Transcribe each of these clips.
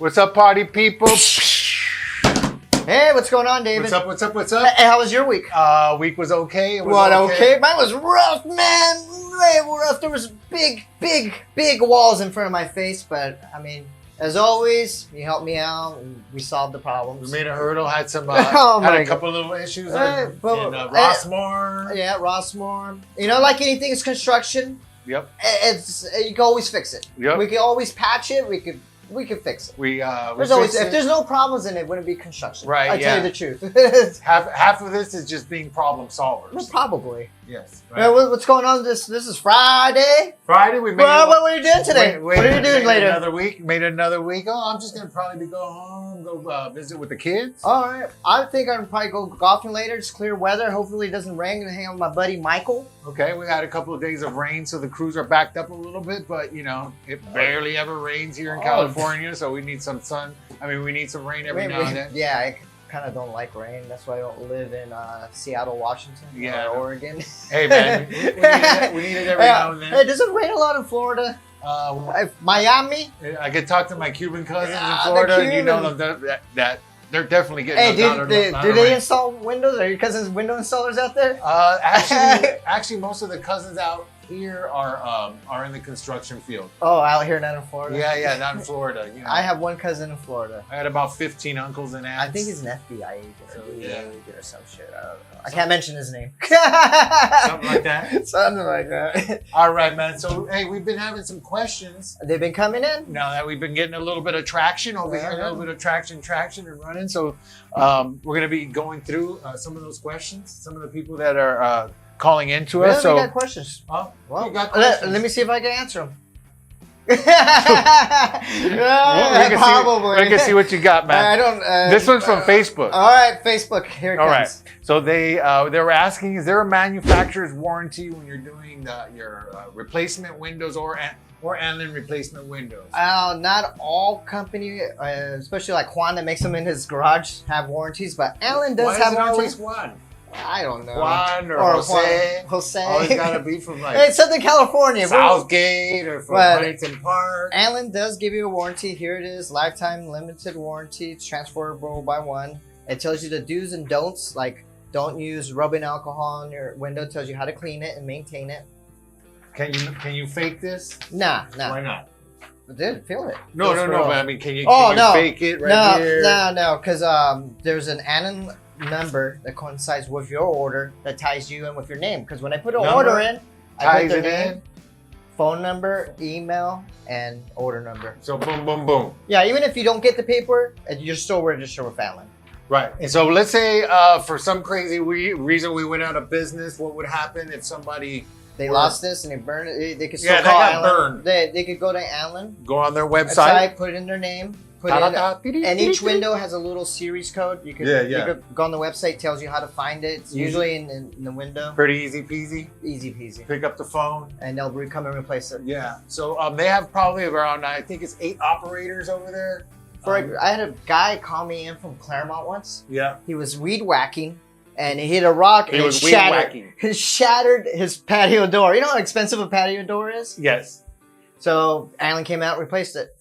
What's up, party people? Hey, what's going on, David? What's up? Hey, how was your week? Week was okay. It was What, okay? Mine was rough, man. Way rough. There was big walls in front of my face, but I mean, as always, you helped me out and we solved the problems. We made a hurdle, had some, had a couple little issues in Rossmore. Yeah, Rossmore. You know, like anything, it's construction. Yep. You can always fix it. Yep. We can always patch it. We can fix it. If there's no problems in it, wouldn't be construction. Right. I tell you the truth. half of this is just being problem solvers. Well, probably. Yes. Right. What's going on? This is Friday. Friday. We made. What are you doing today? What are you doing later? Made another week. Oh, I'm just gonna probably go home, go visit with the kids. All right. I think I'm probably go golfing later. It's clear weather. Hopefully it doesn't rain. I'm gonna hang out with my buddy Michael. Okay, we had a couple of days of rain, so the crews are backed up a little bit, but you know, it barely ever rains here in California, so we need some sun. I mean, we need some rain every now and then. Yeah, I kind of don't like rain. That's why I don't live in Seattle, Washington, or Oregon. Hey, man, we need it every now and then. Hey, does it rain a lot in Florida? Miami? I could talk to my Cuban cousins in Florida, and you know that they're definitely getting. Hey, do they install windows? Are your cousins window installers out there? Actually, most of the cousins out here are in the construction field. Oh, out here, not in Florida. Yeah, not in Florida. You know. I have one cousin in Florida. I had about 15 uncles and aunts. I think he's an FBI agent or some shit. I don't know. I can't mention his name. Something like that. Something like that. All right, man. So, hey, we've been having some questions. They've been coming in. Now that we've been getting a little bit of traction over here, a little bit of traction and running. So, we're going to be going through some of those questions. Some of the people that are calling into us. So, we got questions. Well, let me see if I can answer them. Probably. We can see what you got, man. This one's from Facebook. All right, Facebook. Here it comes. All right. So they were asking, is there a manufacturer's warranty when you're doing your replacement windows or Allen replacement windows? Not all company, especially like Juan that makes them in his garage, have warranties, but Allen does have warranties. Juan? I don't know. Juan or Jose. Jose. Always gotta be from like it's Southern California. Southgate or from Huntington Park. Allen does give you a warranty. Here it is, lifetime limited warranty. It's transferable by one. It tells you the do's and don'ts, like don't use rubbing alcohol on your window. It tells you how to clean it and maintain it. Can you fake this? Nah. Why not? Dude, feel it. No. But I mean, can you fake it here? No. Because there's an Allen number that coincides with your order that ties you in with your name. Because when I put an order in, I put their name, phone number, email, and order number. So boom. Yeah, even if you don't get the paper, you're still registered with Allen. Right. And so let's say for some crazy reason we went out of business, what would happen if somebody... They lost this and they burned it. They could still call Allen. They could go to Allen. Go on their website. Put in their name. And each window has a little series code. You could go on the website. Tells you how to find it. It's usually in the window. Pretty easy peasy. Easy peasy. Pick up the phone. And they'll come and replace it. Yeah. So they have probably around, I think it's 8 operators over there. I had a guy call me in from Claremont once. Yeah. He was weed whacking. And he hit a rock and it shattered his patio door. You know how expensive a patio door is? Yes. So Allen came out and replaced it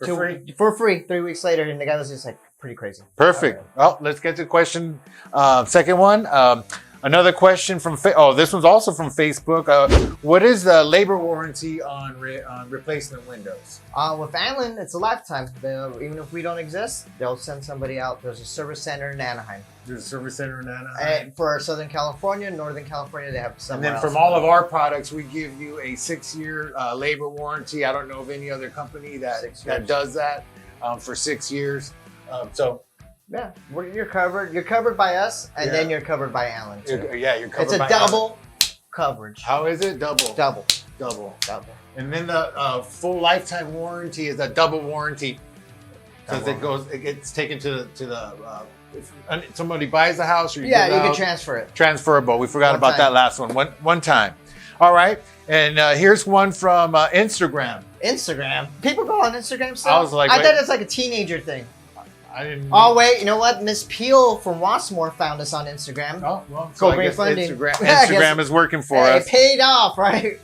for free 3 weeks later. And the guy was just like pretty crazy. Perfect. Right. Well, let's get to question. Second one. Another question from this one's also from Facebook. What is the labor warranty on replacement windows? With Allen, it's a lifetime. Even if we don't exist, they'll send somebody out. There's a service center in Anaheim. There's a service center in Anaheim. And for Southern California, Northern California, they have some. And then from all of our products, we give you a 6-year labor warranty. I don't know of any other company that does that for 6 years. Yeah, you're covered. You're covered by us, and then you're covered by Allen too. You're covered. It's a double coverage. How is it? Double. And then the full lifetime warranty is a double warranty because it gets taken to the. If somebody buys the house, or you can transfer it. Transferable. We forgot about that last one. One time. All right, and here's one from Instagram. Instagram. People go on Instagram still? I thought it's like a teenager thing. I didn't. Oh wait, you know what? Miss Peel from Rossmore found us on Instagram. Oh well. Go I green guess funding. Instagram is working for Hey, us. paid off, right?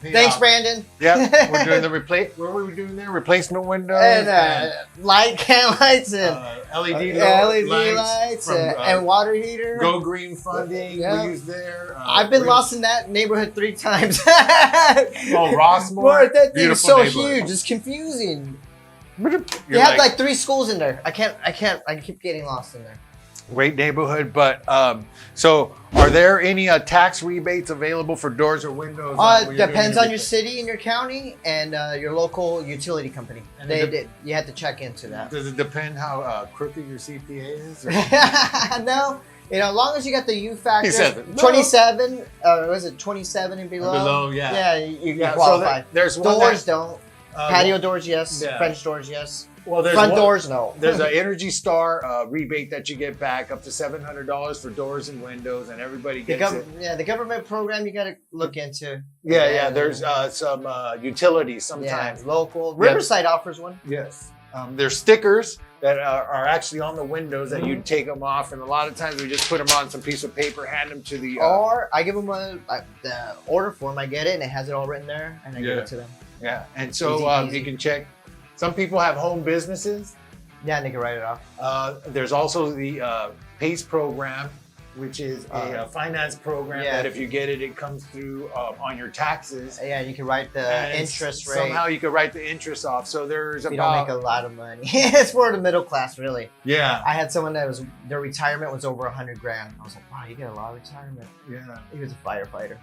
Thanks, off. Brandon. Yeah, we're doing the replace. What were we doing there? Replacement windows And light can lights and LED, LED lights from, and water heater. Go Green funding. Yeah. We use there. I've been lost in that neighborhood 3 times. Oh, Rossmore. That thing's Beautiful so neighborhood. huge. It's confusing. You're You have like 3 schools in there. I keep getting lost in there. great neighborhood, but so are there any tax rebates available for doors or windows? Depends on your city and your county and your local utility company. And You have to check into that. Does it depend how crooked your CPA is? Or? No, as long as you got the U factor, He said it. 27. Was it 27 and below? Below, yeah. Yeah, you Yeah, qualify. so there's one Doors don't. Patio well, doors, yes. yeah. French doors, yes. Well, there's Front one- doors, no. There's an Energy Star rebate that you get back up to $700 for doors and windows, and everybody gets it. Yeah, the government program you got to look into. Yeah. There's some utilities sometimes. Yeah, local. Riverside offers one. Yes. There's stickers that are actually on the windows that you take them off, and a lot of times we just put them on some piece of paper, hand them to the. Or I give them the order form. I get it, and it has it all written there, and I give it to them. Yeah, and so Easy. you can check. Some people have home businesses. Yeah, and they can write it off. There's also the PACE program, which is a finance program that if you get it, it comes through on your taxes. Yeah, you can write the And interest rate. Somehow you can write the interest off. So there's You don't make a lot of money. It's for the middle class, really. Yeah. I had someone that their retirement was over $100,000. I was like, wow, you get a lot of retirement. Yeah. He was a firefighter,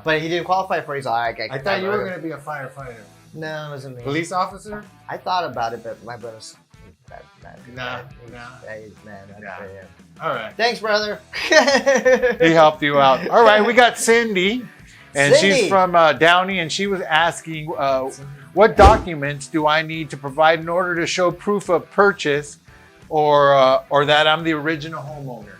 but he didn't qualify for it. He's like, I thought you were going to be a firefighter. No, it wasn't me. Police officer? I thought about it, but my brother's bad. Nah. All right. Thanks, brother. He helped you out. All right, we got Cindy, and Cindy. she's from Downey, and she was asking, what documents do I need to provide in order to show proof of purchase, or that I'm the original homeowner?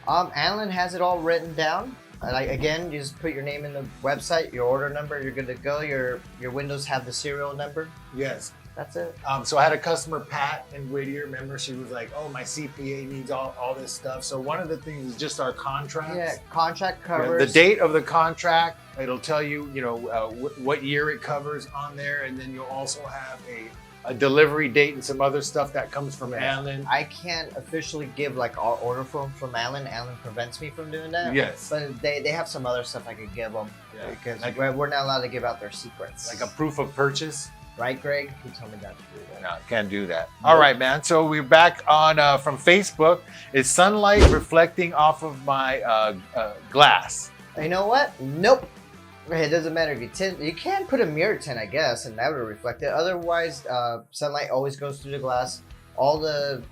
Alan has it all written down. Again, you just put your name in the website, your order number, you're good to go. Your windows have the serial number. Yes. That's it. So I had a customer, Pat in Whittier. Remember, she was like, "Oh, my CPA needs all this stuff." So one of the things is just our contracts. Yeah, contract covers. The date of the contract. It'll tell you, what year it covers on there, and then you'll also have a delivery date and some other stuff that comes from Alan. I can't officially give like our order form from Alan. Alan prevents me from doing that. Yes. But they have some other stuff I could give them. Yeah. Because we're not allowed to give out their secrets. Like a proof of purchase. Right, Greg? Who told me not to do that? No, can't do that. All right, man. So we're back on from Facebook. Is sunlight reflecting off of my glass? You know what? Nope. It doesn't matter if you tint. You can put a mirror tint, I guess, and that would reflect it. Otherwise, sunlight always goes through the glass. All the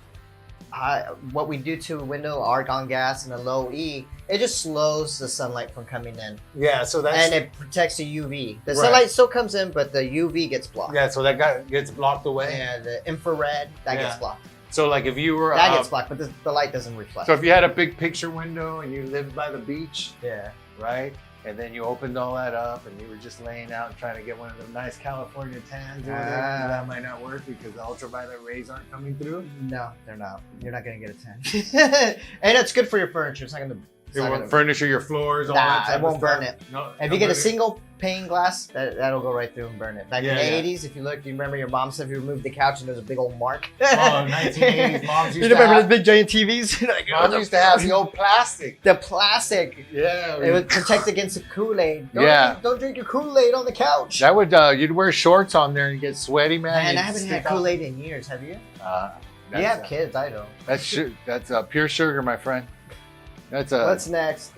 what we do to a window, argon gas and a low E, it just slows the sunlight from coming in. Yeah, so that's and it protects the UV. The sunlight still comes in, but the UV gets blocked. Yeah, so that gets blocked away. And the infrared gets blocked. So like if you were that gets blocked, but the light doesn't reflect. So if you had a big picture window and you lived by the beach, yeah, right, and then you opened all that up and you were just laying out and trying to get one of the nice California tans or whatever, that might not work because the ultraviolet rays aren't coming through. No, they're not. You're not gonna get a tan. And it's good for your furniture. It's not gonna. It won't furnish your floors. All that type it won't of burn stuff. it. No, if you get a single pane glass, that'll go right through and burn it. Back in the Yeah. 80s, if you look, you remember your mom said if you removed the couch and there's a big old mark. Oh, 1980s. Moms You used to remember have, the big giant TVs? moms used to have the old plastic. The plastic. Yeah. It would protect against the Kool-Aid. Don't drink your Kool-Aid on the couch. That would you'd wear shorts on there and get sweaty, man. Man, I haven't had Kool-Aid in years. Have you? You have kids, I don't. That's pure sugar, my friend. That's What's next?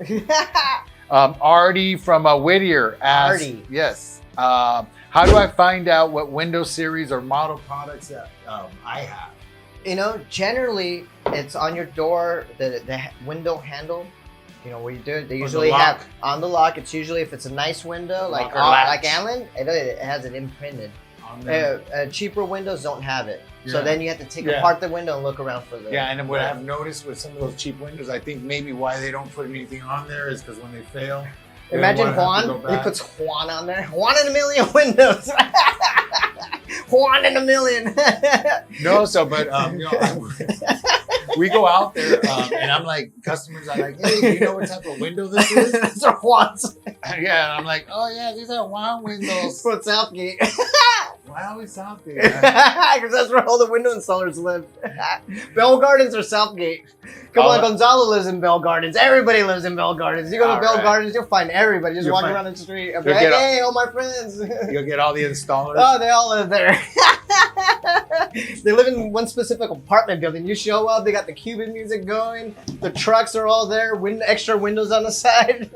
Artie from Whittier asked, Artie. Yes. How do I find out what window series or model products that I have? Generally, it's on your door, the window handle. Where you do it, they Or usually the lock. have on the lock. It's usually if it's a nice window, like Lock or latch. like Alan, it has it imprinted. Cheaper windows don't have it, so Yeah. then you have to take Yeah. apart the window and look around for the. Yeah, and what I've noticed with some of those cheap windows, I think maybe why they don't put anything on there is because when they fail, Imagine they don't wanna have to Juan. go He back. puts Juan on there. Juan in a million windows. 1 in a million. No, so but we go out there and I'm like, customers are like, hey, do you know what type of window this is? Those are Juan's. Yeah, I'm like, oh yeah, these are Juan windows. From Southgate. Why always Southgate? Because that's where all the window installers live. Bell Gardens or Southgate. Come on, Gonzalo lives in Bell Gardens. Everybody lives in Bell Gardens. You go to Bell Gardens, you'll find everybody just walking around the street. I'll be like, hey, all my friends. You'll get all the installers. Oh, they all live there. They live in one specific apartment building. You show up, they got the Cuban music going. The trucks are all there. Extra windows on the side.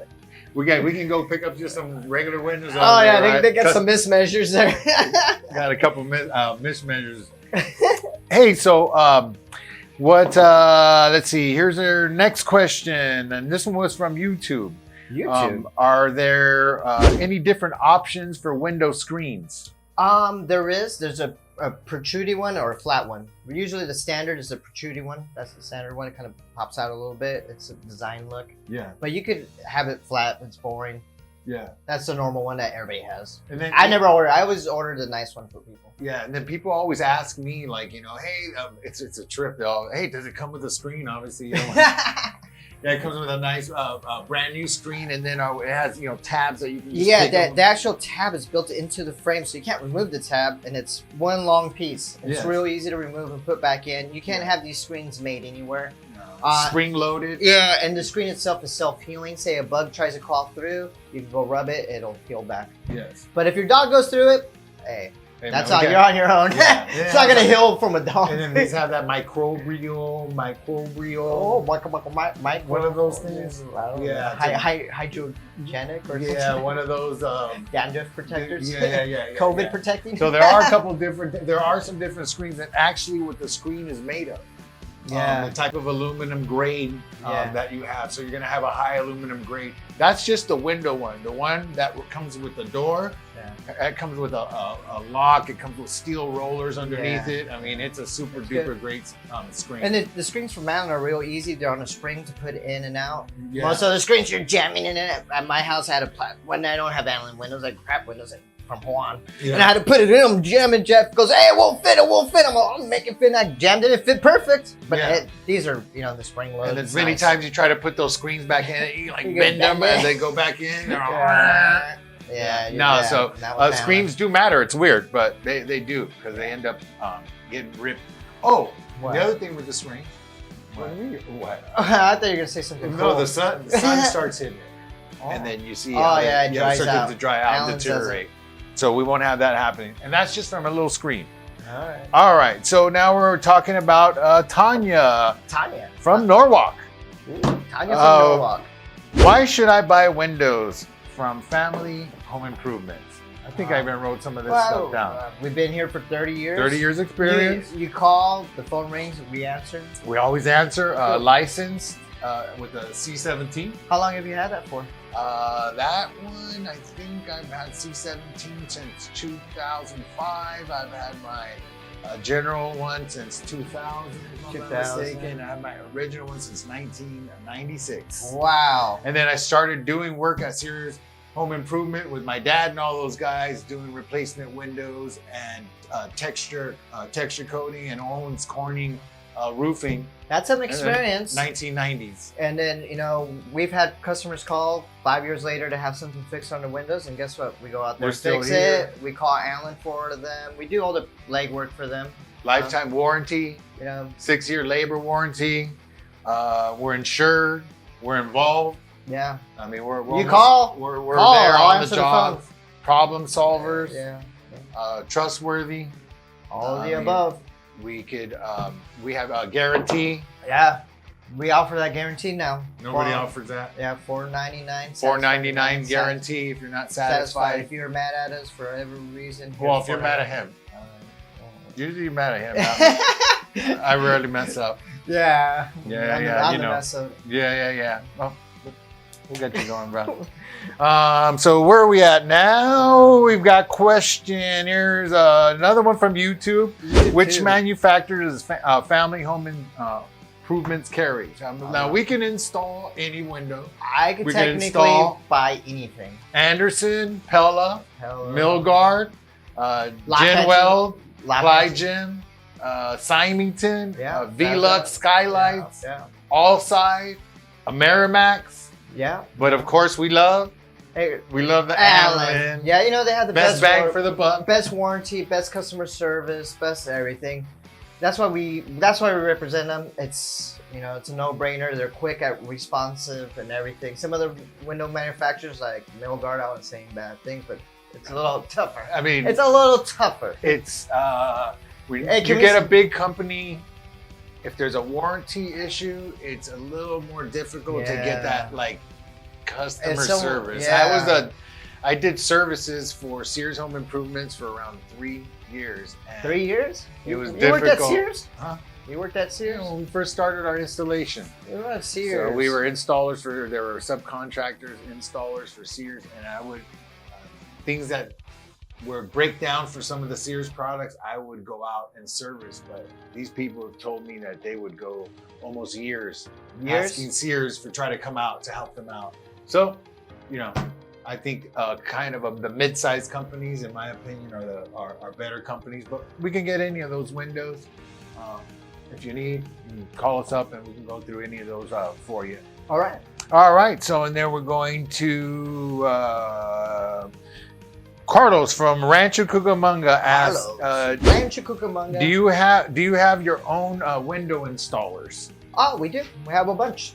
We can go pick up just some regular windows. Oh yeah, there, they get some mismeasures there. Got a couple mismeasures. Hey, so let's see. Here's our next question, and this one was from YouTube. Are there any different options for window screens? There's a protruding one or a flat one. Usually the standard is a protruding one. That's the standard one. It kind of pops out a little bit. It's a design look. Yeah. But you could have it flat. It's boring. Yeah. That's the normal one that everybody has. And then I never order. I always ordered a nice one for people. Yeah, and then people always ask me, like, hey, it's a trip. Hey, does it come with a screen? Obviously, yeah, it comes with a nice brand new screen, and then it has tabs that you can just the actual tab is built into the frame, so you can't remove the tab, and it's one long piece. It's real easy to remove and put back in. You can't have these screens made anywhere. Spring loaded. Yeah, and the screen itself is self-healing. Say a bug tries to crawl through, you can go rub it, it'll heal back. Yes. But if your dog goes through it, hey, that's all. You're on your own. Yeah. It's not gonna heal from a dog. And then these have that microbial. Oh, one of those things. Yeah, hydrogenic or something. Yeah, one of those dandruff protectors. Yeah. COVID protecting. So there are some different screens that actually what the screen is made of. The type of aluminum grade that you have. So you're gonna have a high aluminum grade. That's just the window one. The one that comes with the door. It comes with a lock. It comes with steel rollers underneath it. I mean, it's a super duper great screen. And the screens from Allen are real easy. They're on a spring to put in and out. Yeah. Most of the screens you're jamming in it. At my house, I had when I don't have Allen windows, like crap windows from Juan. Yeah. And I had to put it in. I'm jamming. Jeff goes, hey, it won't fit. I'm like, I'll make it fit. And I jammed it. It fit perfect. But these are, the spring loads. And then many times you try to put those screens back in, you bend them as they go back in. Screens do matter. It's weird, but they do because they end up getting ripped. Oh, the other thing with the screen. What? I thought you were gonna say something. No, the sun starts hitting it, and then you see it dries out. To dry out and deteriorate. So we won't have that happening, and that's just from a little screen. All right. So now we're talking about Tanya. Tanya from Norwalk. Tanya from Norwalk. Why should I buy windows from Family Home Improvements? I think I even wrote some of this stuff down. We've been here for 30 years. 30 years experience. You call, the phone rings, we answer. We always answer. Licensed with a C17. How long have you had that for? That one, I think I've had C17 since 2005. I've had my general one since 2000, if I'm not mistaken. I had my original one since 1996. Wow. And then I started doing work at Serious Home Improvement with my dad and all those guys doing replacement windows and texture coating and Owens Corning roofing. That's an experience. 1990s. And then, we've had customers call 5 years later to have something fixed on the windows, and guess what? We go out there, fix it. We call Allen for them. We do all the legwork for them. Lifetime warranty. 6-year labor warranty. We're insured. We're involved. Yeah. I mean, we're you call. We're there on the job. Problem solvers. Yeah. Trustworthy. All of the above. We could. We have a guarantee. Yeah. We offer that guarantee now. Nobody offers that. Yeah, $4.99. $4.99 guarantee if you're not satisfied. If you're mad at us for every reason. Well, if you're mad at him. Usually you're mad at him. I rarely mess up. Yeah. I'm the mess up. Yeah. Well, we'll get you going, bro. So where are we at now? We've got question. Here's another one from YouTube. Which manufacturers Family Home Improvements carry? Now we can install any window. I could technically buy anything. Anderson, Pella, Milgard, Ginwell, Clygen, Symington, Velux Skylights, Allside, Amerimax. Yeah. But of course, we love the Allen. Yeah, you know they have the best bang for the buck, best warranty, best customer service, best everything. That's why we represent them. It's it's a no-brainer. They're quick at responsive and everything. Some other window manufacturers like Milgard, I was saying bad things, but it's a little tougher. I mean, it's a little tougher. It's you get a big company. If there's a warranty issue, it's a little more difficult to get that like customer service. Yeah. I did services for Sears Home Improvements for around 3 years. 3 years? It was you difficult. Worked at Sears? Huh? You worked at Sears? When we first started our installation. You were at Sears. So we were installers there were subcontractors, installers for Sears, and I would, things that were breakdown for some of the Sears products, I would go out and service. But these people have told me that they would go almost years asking Sears for try to come out to help them out. So, I think kind of the mid-sized companies, in my opinion, are better companies. But we can get any of those windows. If you need, you can call us up and we can go through any of those for you. All right. All right. So, and then we're going to Carlos from Rancho Cucamonga asks, Rancho Cucamonga. do you have your own window installers? Oh, we do. We have a bunch.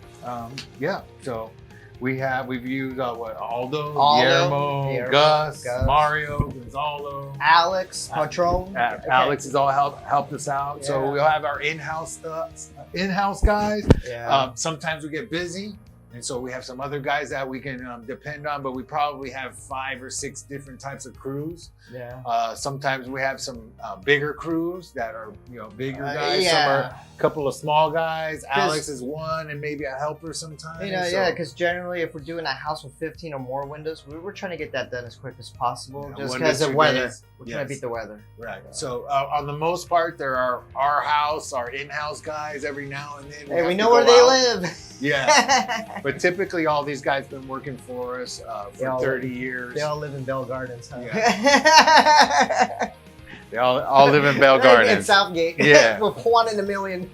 Yeah. So we've used Aldo, Guillermo, Gus, Mario, Gonzalo, Alex, Patron. Alex has all helped us out. Yeah. So we'll have our in-house guys. Yeah. Sometimes we get busy, and so we have some other guys that we can depend on. But we probably have 5 or 6 different types of crews. Yeah. Sometimes we have some bigger crews that are bigger guys. Yeah. Some are a couple of small guys. Alex is one, and maybe a helper sometimes. Because generally, if we're doing a house with 15 or more windows, we're trying to get that done as quick as possible. Just because of weather, we're trying to beat the weather. Right. So on the most part, there are our in-house guys every now and then. Hey, we know where they live. Yeah. But typically, all these guys been working for us for 30 years. They all live in Bell Gardens, huh? Yeah. They all live in Bell Gardens. In Southgate. Yeah. With 1 in a million.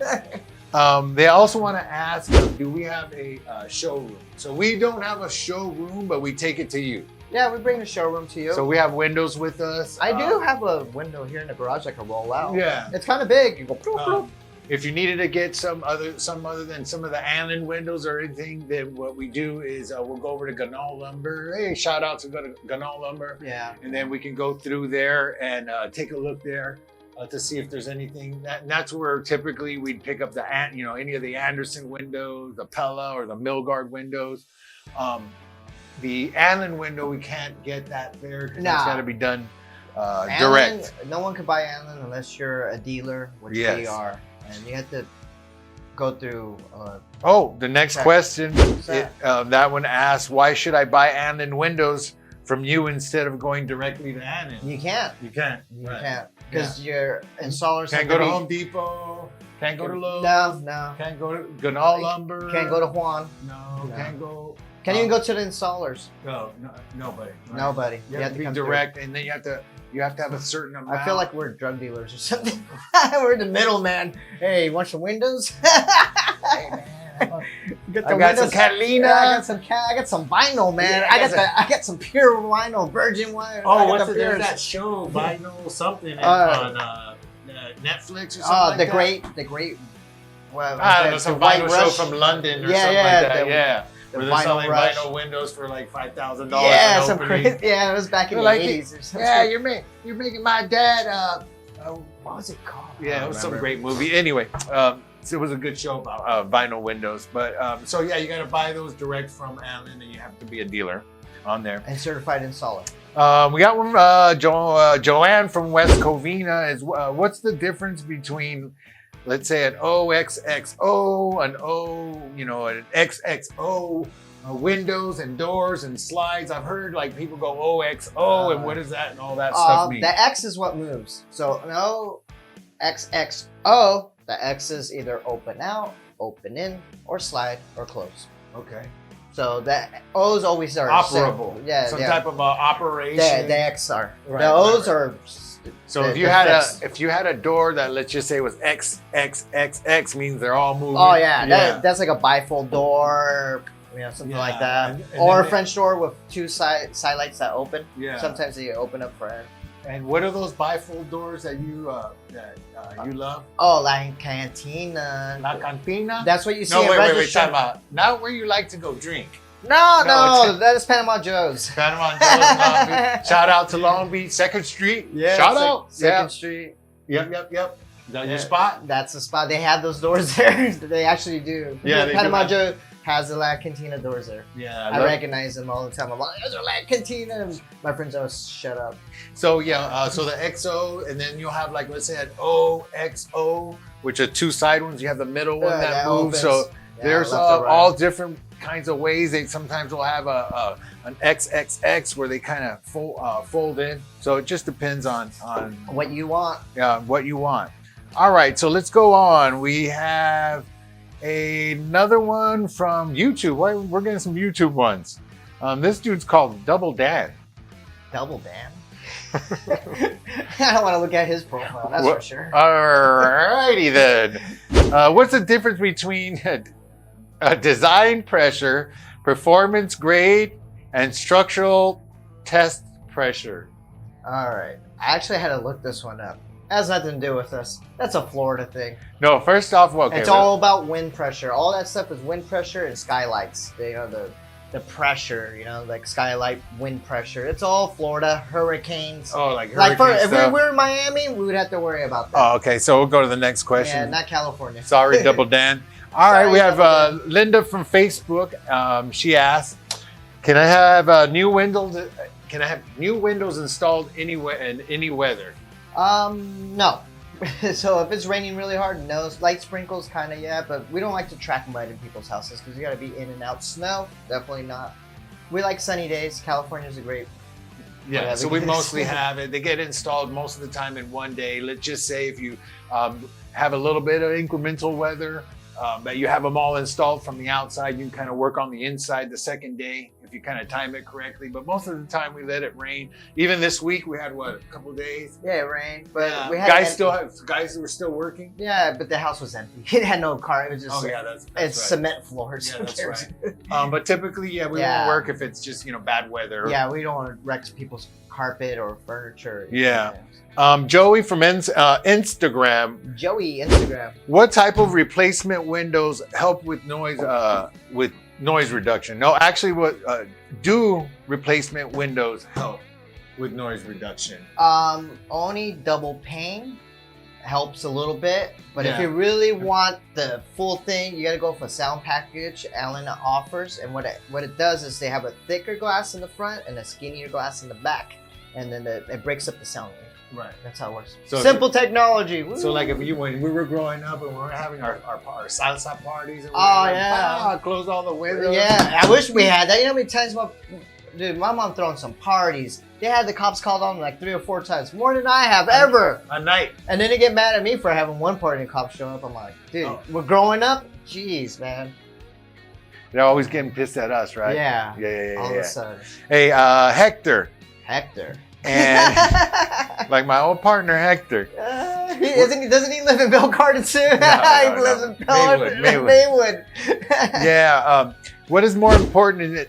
They also want to ask, do we have a showroom? So we don't have a showroom, but we take it to you. Yeah, we bring the showroom to you. So we have windows with us. I do have a window here in the garage I can roll out. Yeah. It's kind of big. You go, bloop, bloop. If you needed to get some other than some of the Allen windows or anything, then what we do is we'll go over to Ganal Lumber. Hey, shout out to Ganal Lumber. Yeah. And then we can go through there and take a look there to see if there's anything. That's where typically we'd pick up any of the Anderson windows, the Pella or the Milgard windows. The Allen window, we can't get that there because it's got to be done direct. No one can buy Allen unless you're a dealer, which we are. And you have to go through. The next question. That one asks, why should I buy Allen windows from you instead of going directly to Allen? You can't. You can't. You can't. Because your installers can't go to Home Depot. Can't go to Lowe's. No. Can't go to Ganal Lumber. Can't go to Juan. No. Can't go. Can't even go to the installers. No, nobody. Right? Nobody. You have to be direct, and then you have to have a certain amount. I feel like we're drug dealers or something. We're the middleman. Hey, you want some windows? Hey, man. I got some Catalina. Yeah, I got some vinyl, man. Yeah, I got some pure vinyl, virgin vinyl. Oh, what's there's that show, vinyl something on Netflix or something the great. Well, I don't know, some vinyl show from London or something like that. The where they're selling vinyl windows for like $5,000. Yeah, some crazy. Yeah, it was back in the 80s or something. Yeah, you're making my dad. What was it called? Yeah, it was some great movie. Anyway, it was a good show about vinyl windows. But so yeah, you got to buy those direct from Allen, and you have to be a dealer on there. And certified installer. We got one. Joanne from West Covina is. What's the difference between, let's say, an OXXO, an XXO, windows and doors and slides? I've heard like people go OXO, and what is that and all that stuff mean? The X is what moves. So no XXO, the X is either open out, open in, or slide or close. Okay. So the O's always are Operable. Yeah, Some yeah. type of operation. The X are. Right, the O's right. are. So the- if you the had fixed. a door that, let's just say, was XXXX, means they're all moving. Oh yeah, that's like a bifold door, something Yeah, like that, and or a then French door with two side lights that open. Yeah. Sometimes they open up for. And what are those bifold doors that you love? Oh, La Cantina. La Cantina? That's what you see No, at wait, register. time out. Not where you like to go drink. No, No, that is Panama Joe's. Panama Joe's, Long Beach. Shout out to Long Beach, 2nd Street. Shout out. Second Street. Yep. Is that your Yeah. spot? That's the spot. They have those doors there. They actually do. Yeah, they Panama do. Joe has the La Cantina doors there. Yeah. I recognize them all the time. I'm like, there's a La Cantina. And my friends always shut up. So so the XO, and then you'll have, like, let's say an OXO, which are two side ones. You have the middle one that moves. opens. So Yeah, there's left to right. all different kinds of ways. They sometimes will have an XXX where they kind of fold in. So it just depends on What you want. what you want. All right, so let's go on. We have another one from YouTube. We're getting some YouTube ones. This dude's called Double Dan. Double Dan. I don't want to look at his profile, that's for sure. Alrighty then. What's the difference between design pressure, performance grade, and structural test pressure? All right. I actually had to look this one up. It has nothing to do with us. That's a Florida thing. No, first off, okay, It's all about wind pressure. All that stuff is wind pressure and skylights. The pressure, like skylight, wind pressure. It's all Florida, hurricanes. Oh, like Like hurricane if we stuff. were in Miami, we would have to worry about that. Oh, okay. So we'll go to the next question. Yeah, not California. Sorry, Double Dan. All right, Sorry, we have Double Linda from Facebook. She asked, "Can I have new windows? Can I have new windows installed anywhere in any weather?" No. So if it's raining really hard, no. Light sprinkles, kind of, yeah. But we don't like to track mud in people's houses because you got to be in and out. Snow, definitely not. We like sunny days. California's a great. Yeah, so we mostly have it. They get installed most of the time in one day. Let's just say if you have a little bit of incremental weather, that you have them all installed from the outside, you can kind of work on the inside the second day if you kind of time it correctly. But most of the time we let it rain. Even this week we had a couple days. Yeah, it rained, but we had guys were still working. Yeah, but the house was empty. It had no car. It was just that's it's right. cement floors. Yeah, Who that's cares? right. But typically, we won't work if it's just bad weather. Yeah, we don't want to wreck people's carpet or furniture. Yeah. Joey from Instagram. Joey, Instagram. What type of replacement windows help with noise reduction? No, actually, what do replacement windows help with noise reduction? Only double pane helps a little bit, but if Yeah. you really want the full thing, you got to go for a sound package Allen offers. And what it does is they have a thicker glass in the front and a skinnier glass in the back, and then it breaks up the sound wave. Right. That's how it works. So Simple technology. Woo. So like when we were growing up and we were having our salsa parties, and close all the windows. Yeah, I wish we had that. You know how many times my mom throwing some parties. They had the cops called on like 3 or 4 times, more than I have ever. A night. And then they get mad at me for having one party and cops showing up. I'm like, dude, we're growing up. Jeez, man. They're always getting pissed at us, right? Yeah. Yeah. All of a sudden. Hey, Hector. And like my old partner Hector. doesn't he live in Belcarden too? He lives in Maywood. Yeah. What is more important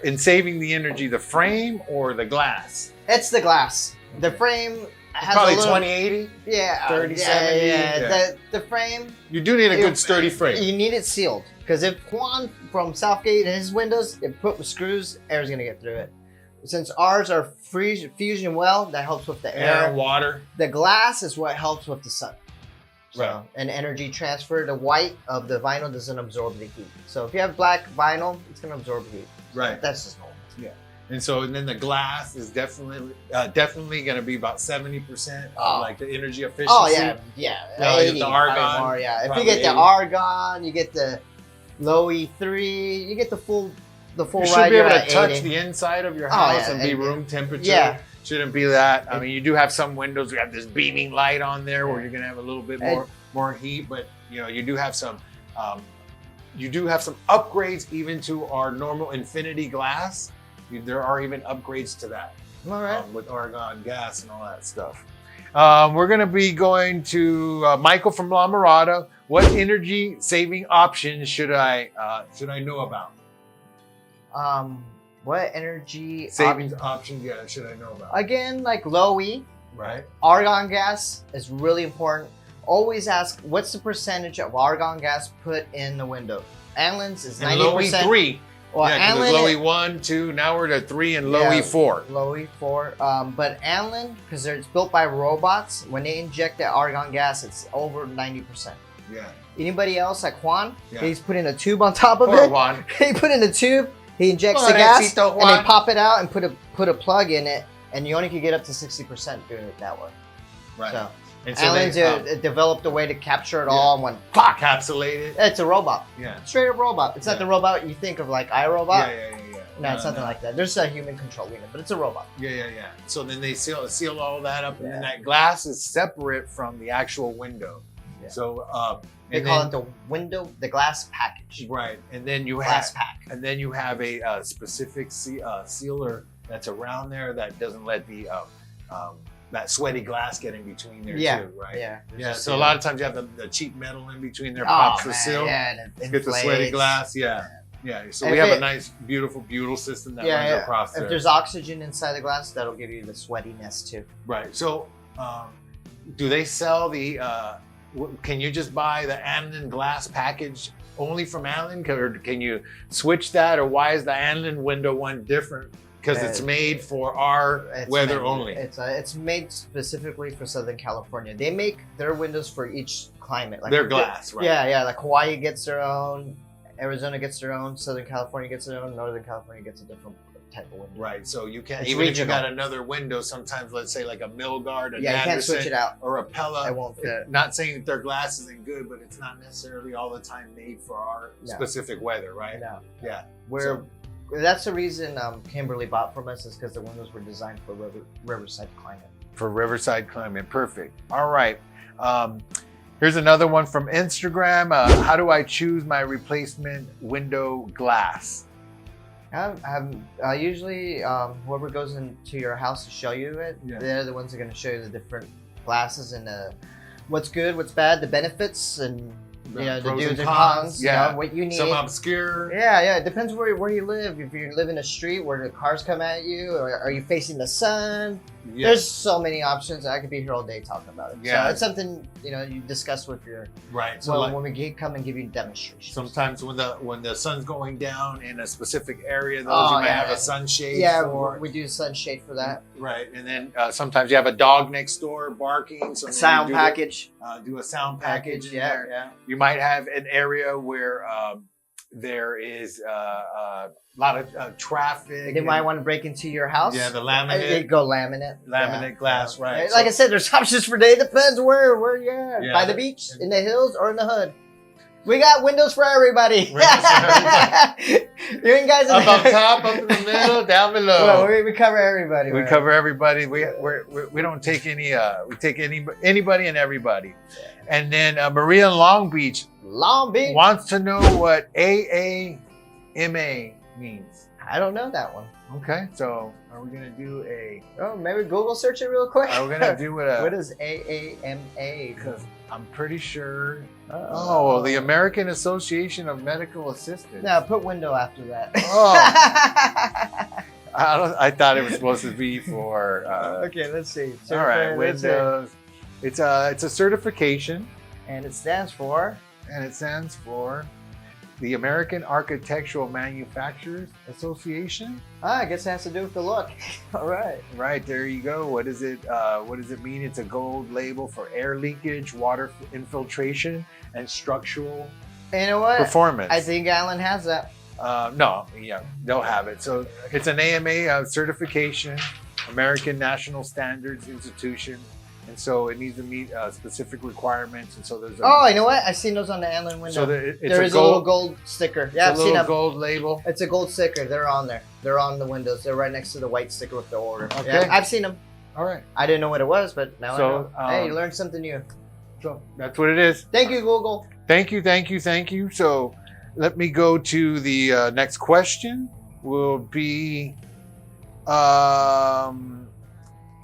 in saving the energy, the frame or the glass? It's the glass. The frame has Probably a little, 2080. Yeah, 3070. Yeah. The frame. You do need a good sturdy frame. You need it sealed because if Juan from Southgate and his windows, if put with screws, air's gonna get through it. Since ours are fusion well, that helps with the air and water. The glass is what helps with the sun. So, Right. and energy transfer. The white of the vinyl doesn't absorb the heat. So if you have black vinyl, it's gonna absorb heat. Right. That's just normal. Yeah. And then the glass is definitely going to be about 70% of like the energy efficiency. Oh yeah. No, 80, the argon. more, yeah. If you Probably get the 80. argon, you get the low E3, you get the full You ride. should be able to at touch 80. the inside of your Oh, house yeah, and be and- room temperature. Yeah. Shouldn't be that. I mean, you do have some windows that have this beaming light on there where you're going to have a little bit more heat, but you do have some you do have some upgrades even to our normal Infinity glass. There are even upgrades to that. All right. With argon gas and all that stuff. We're going to be going to Michael from La Mirada. What energy saving options should I know about? What energy Savings options, yeah, should I know about? Again, like low E. Right. Argon gas is really important. Always ask, what's the percentage of argon gas put in the window? Allen's is 90%. Low E3. Well, yeah, Allen, low E1, 2, now we're to 3 and low E4. Low E4. But Allen, because it's built by robots, when they inject the argon gas, it's over 90%. Yeah. Anybody else like Juan? Yeah. He's putting a tube on top of Poor it. Juan. He put in a tube, he injects the gas, and Juan. they pop it out and put a plug in it, and you only can get up to 60% doing it that way. Right. So, and so Allen's developed a way to capture it all in one. Encapsulated. It's a robot. Yeah. Straight up robot. It's not the robot you think of like iRobot. Yeah. No, it's nothing like that. There's a human controlling it, but it's a robot. Yeah. So then they seal all that up, and then that glass is separate from the actual window. Yeah. So they call it the glass package. Right, and then you have a specific sealer that's around there that doesn't let the that sweaty glass get in between there too, right? Yeah. So a lot of times you have the cheap metal in between there, pops the seal. Yeah, and get the sweaty glass. Yeah. So we have a nice, beautiful butyl system that runs across there. If there's oxygen inside the glass, that'll give you the sweatiness too. Right. So, do they sell the? Can you just buy the Anlin glass package only from Anlin, or can you switch that? Or why is the Anlin window one different? Because it's made for our weather only. It's made specifically for Southern California. They make their windows for each climate. Like their glass, right? Yeah. Like Hawaii gets their own. Arizona gets their own, Southern California gets their own, Northern California gets a different type of window. Right, so you can't, it's even regional. If you got another window, sometimes let's say like a Milgard, you can't switch it out. or a Pella. It won't fit. Not saying that their glass isn't good, but it's not necessarily all the time made for our specific weather, right? No. Yeah. That's the reason Kimberly bought from us, is because the windows were designed for Riverside climate. For Riverside climate, perfect. All right. Here's another one from Instagram. How do I choose my replacement window glass? Usually, whoever goes into your house to show you it, they're the ones that are going to show you the different glasses and what's good, what's bad, the benefits, and the do's and cons. What you need. Some obscure. Yeah. It depends where you live. If you live in a street where the cars come at you, or are you facing the sun? Yes. There's so many options. I could be here all day talking about it. Yeah. So it's something you discuss with your So when we come and give you demonstrations. Sometimes when the sun's going down in a specific area, you might have a sunshade. Yeah, we do sunshade for that. Right, and then sometimes you have a dog next door barking. So sound package. Do a sound package. Yeah. You might have an area where there is a lot of traffic. They might want to break into your house. Yeah, the laminate. They go laminate glass, right? Like I said, there's options for day. Depends where you're at. By the beach, in the hills, or in the hood. We got windows for everybody. You guys up on top, up in the middle, down below. Well, we cover everybody. We cover everybody. We don't take any. We take anybody and everybody. And then Maria in Long Beach wants to know what AAMA means. I don't know that one. Okay, so are we gonna do maybe Google search it real quick? Are we gonna do what is AAMA? Because I'm pretty sure. The American Association of Medical Assistants. No, put window after that. I thought it was supposed to be for. Okay, let's see. All right, Windows. It's a certification, and it stands for the American Architectural Manufacturers Association. I guess it has to do with the look. All right. Right, there you go. What does it mean? It's a gold label for air leakage, water infiltration, and structural performance. I think Allen has that. They'll have it. So it's an AMA certification, American National Standards Institution. And so it needs to meet specific requirements. And so there's you know what? I've seen those on the Allen window. So there is a little gold sticker. Yeah, I've seen a gold label. It's a gold sticker. They're on there. They're on the windows. They're right next to the white sticker with the order. Okay. Yeah, I've seen them. All right. I didn't know what it was, but now I know. Hey, you learned something new. So that's what it is. Thank you, Google. Thank you. So let me go to the next question. Will be, and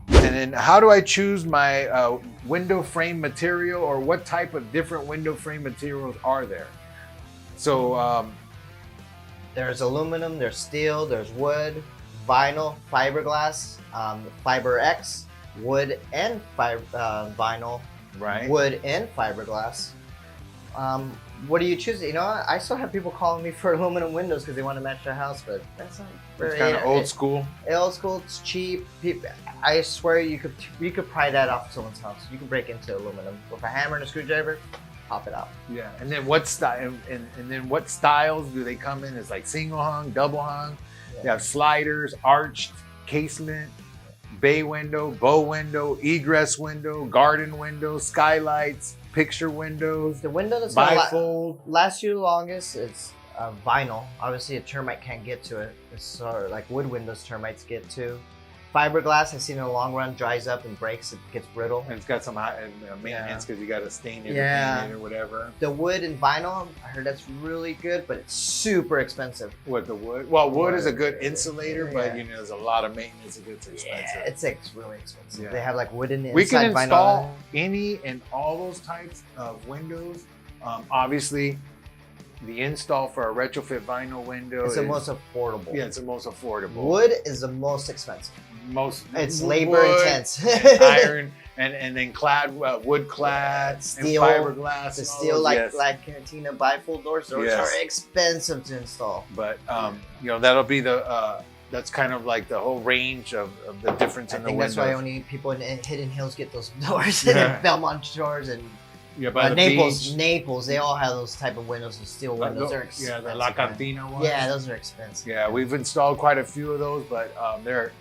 then how do I choose my window frame material, or what type of different window frame materials are there? So there's aluminum, there's steel, there's wood, vinyl, fiberglass, Fiber X, wood and vinyl, right, wood and fiberglass. What do you choose? You know, I still have people calling me for aluminum windows because they want to match their house, but that's not very. It's kind of old school. Old school. It's cheap. I swear you could pry that off someone's house. You can break into aluminum with a hammer and a screwdriver, pop it out. Yeah, and then what style? And then what styles do they come in? It's like single hung, double hung. Yeah. They have sliders, arched casement, bay window, bow window, egress window, garden window, skylights, picture windows. The window that's bifold. Last you the longest is vinyl. Obviously, a termite can't get to it. It's sort of like wood windows termites get to. Fiberglass, I've seen in the long run, dries up and breaks. It gets brittle. And it's got some maintenance because you got to stain it or paint it or whatever. The wood and vinyl, I heard that's really good, but it's super expensive. What, the wood? Well, wood is a good insulator, but you know, there's a lot of maintenance. It gets expensive. Yeah, it's really expensive. Yeah. They have like wood in the We can inside install vinyl. any and all those types of windows. Obviously, the install for a retrofit vinyl window It's the most affordable. Yeah, it's the most affordable. Wood is the most expensive. It's labor intense. And iron and then wood clad, steel, and fiberglass. The and all steel those, like Cantina bifold doors. Those are expensive to install. But you know, that'll be the that's kind of like the whole range of the difference in the windows. I think that's why only people in Hidden Hills get those doors. And Belmont Shores and by the beach. Naples, they all have those type of windows, and steel windows. They're expensive. Yeah, the La Cantina ones. Yeah, those are expensive. Yeah, we've installed quite a few of those, but they're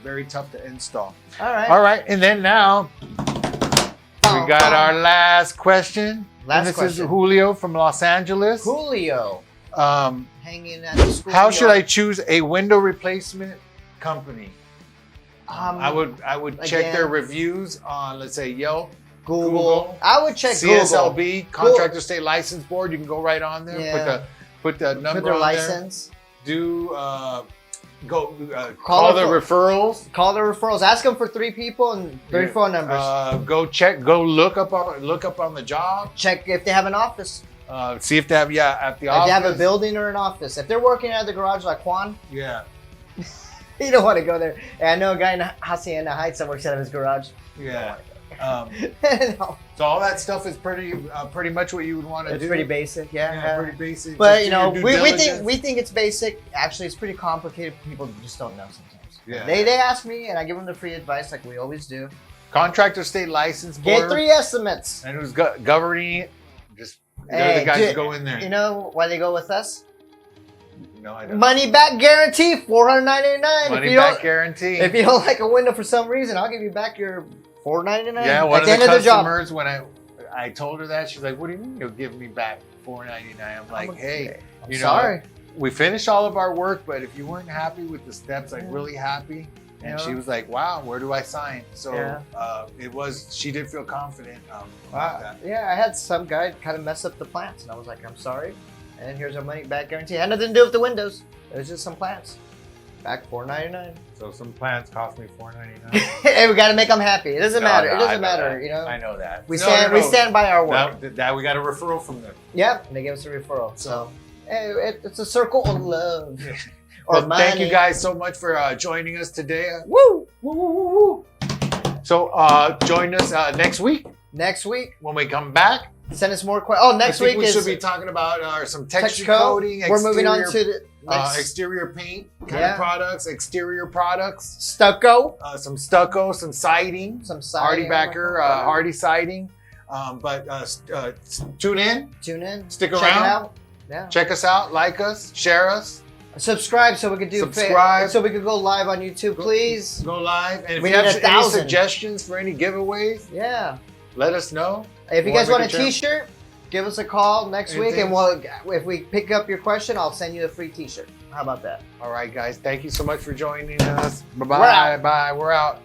very tough to install. All right, and then now we got our last question. This is Julio from Los Angeles. Julio, hanging at the school. How should I choose a window replacement company? I would check their reviews on, let's say, Yelp. Google. I would check CSLB, Contractor State License Board. You can go right on there. Yeah. Put the number Put their on license. There. Call the referrals. Call the referrals. Ask them for 3 people and 3 phone numbers. Go look up on the job. Check if they have an office. See if they have at the office. If they have a building or an office. If they're working out of the garage like Juan. Yeah. You don't want to go there. And I know a guy in Hacienda Heights that works out of his garage. Yeah. No. So all that stuff is pretty much what you would want to do. It's pretty basic, yeah. Pretty basic. But you know, we think it's basic. Actually, it's pretty complicated. People just don't know sometimes. Yeah. They ask me, and I give them the free advice, like we always do. Contractor State License Board. Get 3 estimates. And who's governing it? They're the guys that go in there. You know why they go with us? No, I don't. Money back guarantee, $499. Money back guarantee. If you don't like a window for some reason, I'll give you back your $499. Yeah, one of the customers, when I told her that, she's like, "What do you mean you'll give me back $499?" I'm like, "Hey, you know, sorry. We finished all of our work, but if you weren't happy with the steps, I'm really happy." And she was like, "Wow, where do I sign?" So she did feel confident about that. Yeah, I had some guy kind of mess up the plants, and I was like, "I'm sorry." And here's our money back guarantee. It had nothing to do with the windows. It was just some plants. Back $499. So some plants cost me $499. Hey, we got to make them happy. It doesn't matter. It doesn't matter. You know. I know that. We stand by our work. That we got a referral from them. Yep, and they gave us a referral. So it's a circle of love. Well, thank you guys so much for joining us today. Woo! Woo! Woo! Woo! Woo! So join us next week. Next week when we come back. Send us more questions. Oh, next week we should be talking about some texture coating. We're moving on to the exterior paint kind of products, exterior products, stucco, some stucco, some siding, Hardy backer, Hardy siding. But tune in, stick around, check it out. Yeah. Check us out, like us, share us. Subscribe so we could so we could go live on YouTube, please. Go live, and if you have any suggestions for any giveaways, let us know. If you guys want a T-shirt, give us a call next week, and if we pick up your question, I'll send you a free T-shirt. How about that? All right, guys. Thank you so much for joining us. Bye-bye. Bye. We're out.